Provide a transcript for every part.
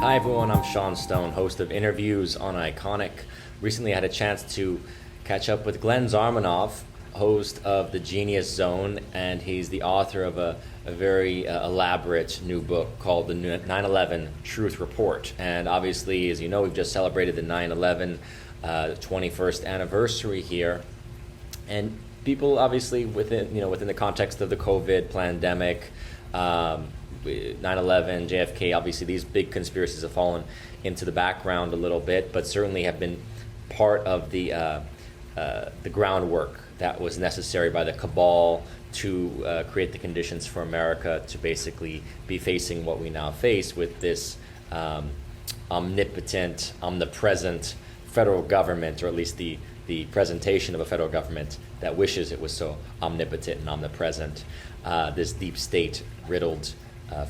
Hi everyone, I'm Sean Stone, host of InnerViews on Ickonic. Recently I had a chance to catch up with Glenn Zarmanov, host of The Genius Zone, and he's the author of a very elaborate new book called the 9/11 Truth Report. And obviously, as you know, we've just celebrated the 9/11 21st anniversary here. And people obviously within the context of the COVID pandemic, 9/11, JFK, obviously these big conspiracies have fallen into the background a little bit, but certainly have been part of the groundwork that was necessary by the cabal to create the conditions for America to basically be facing what we now face with this omnipotent, omnipresent federal government, or at least the presentation of a federal government that wishes it was so omnipotent and omnipresent, this deep state riddled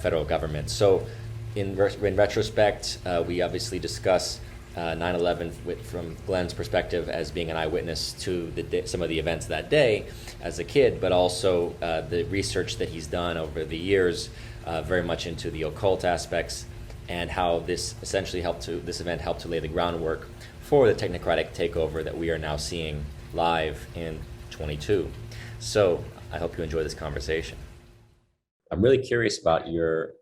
federal government. So in retrospect, we obviously discuss 9/11 from Glenn's perspective as being an eyewitness to some of the events that day as a kid, but also the research that he's done over the years, very much into the occult aspects, and how this event helped to lay the groundwork for the technocratic takeover that we are now seeing live in 22. So I hope you enjoy this conversation. I'm really curious about your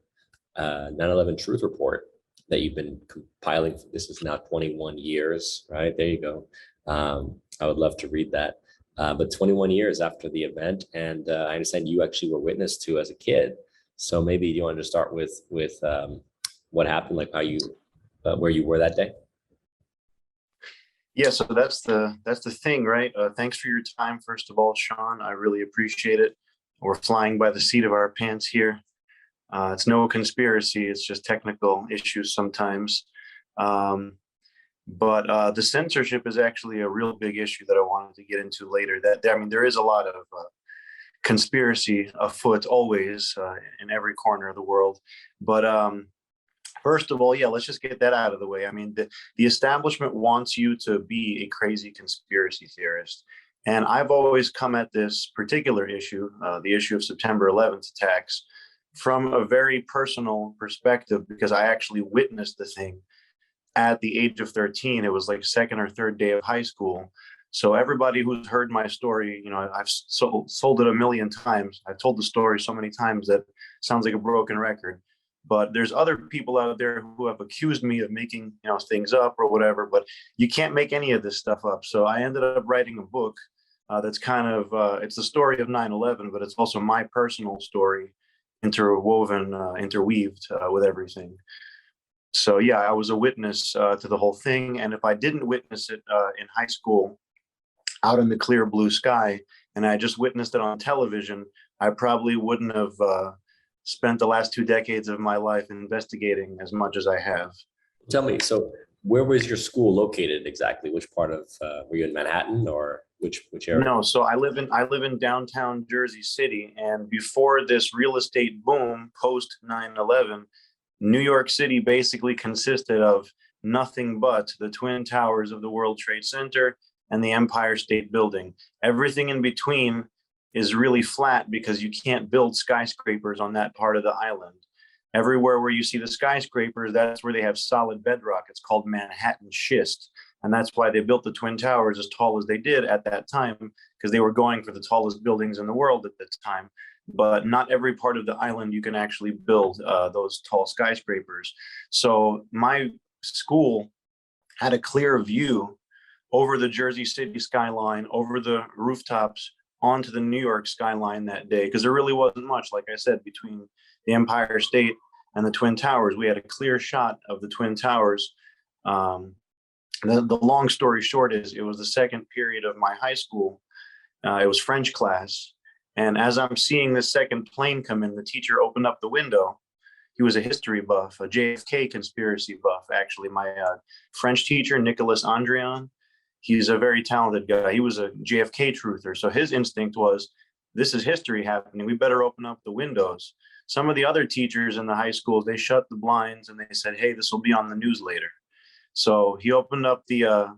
9/11 Truth Report that you've been compiling. This is now 21 years, right? There you go. I would love to read that. But 21 years after the event, and I understand you actually were witness to as a kid. So maybe you wanted to start with what happened, like how you, where you were that day. Yeah, so that's the thing, right? Thanks for your time, first of all, Sean. I really appreciate it. We're flying by the seat of our pants here. It's no conspiracy, it's just technical issues sometimes. But the censorship is actually a real big issue that I wanted to get into later. There is a lot of conspiracy afoot always in every corner of the world. But first of all, yeah, let's just get that out of the way. I mean, the establishment wants you to be a crazy conspiracy theorist. And I've always come at this particular issue, the issue of September 11th attacks, from a very personal perspective, because I actually witnessed the thing at the age of 13. It was like second or third day of high school. So everybody who's heard my story, I've sold it a million times. I've told the story so many times that it sounds like a broken record. But there's other people out there who have accused me of making things up or whatever, but you can't make any of this stuff up. So I ended up writing a book that's kind of, it's the story of 9/11, but it's also my personal story interweaved with everything. So yeah, I was a witness to the whole thing. And if I didn't witness it in high school, out in the clear blue sky, and I just witnessed it on television, I probably wouldn't have spent the last 2 decades of my life investigating as much as I have. Tell me, so where was your school located exactly? Which part of, were you in Manhattan, or which area? No, so I live in downtown Jersey City, and before this real estate boom post 9/11, New York City basically consisted of nothing but the Twin Towers of the World Trade Center and the Empire State Building. Everything in between is really flat because you can't build skyscrapers on that part of the island. Everywhere where you see the skyscrapers, that's where they have solid bedrock. It's called Manhattan schist. And that's why they built the Twin Towers as tall as they did at that time, because they were going for the tallest buildings in the world at the time. But not every part of the island you can actually build those tall skyscrapers. So my school had a clear view over the Jersey City skyline, over the rooftops, onto the New York skyline that day, because there really wasn't much, like I said, between the Empire State and the Twin Towers. We had a clear shot of the Twin Towers. The long story short is it was the second period of my high school. It was French class. And as I'm seeing this second plane come in, the teacher opened up the window. He was a history buff, a JFK conspiracy buff, actually. My French teacher, Nicolas Andrian, he's a very talented guy. He was a JFK truther. So his instinct was, this is history happening. We better open up the windows. Some of the other teachers in the high schools, they shut the blinds and they said, hey, this will be on the news later. So he opened up the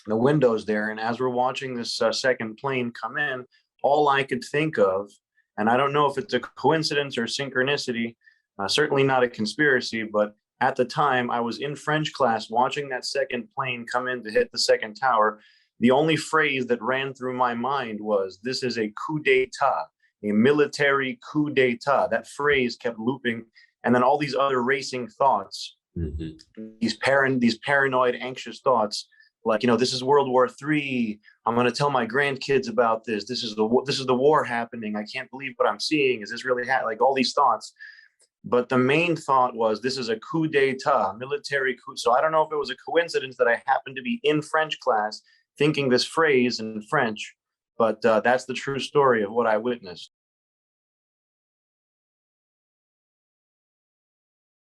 windows there. And as we're watching this second plane come in, all I could think of, and I don't know if it's a coincidence or synchronicity, certainly not a conspiracy, but at the time, I was in French class watching that second plane come in to hit the second tower. The only phrase that ran through my mind was, "This is a coup d'etat, a military coup d'etat." That phrase kept looping. And then all these other racing thoughts, these paranoid, anxious thoughts, like, this is World War III. I'm going to tell my grandkids about this. This is the war happening. I can't believe what I'm seeing. Is this really like all these thoughts? But the main thought was, this is a coup d'etat, military coup. So I don't know if it was a coincidence that I happened to be in French class thinking this phrase in French, but that's the true story of what I witnessed.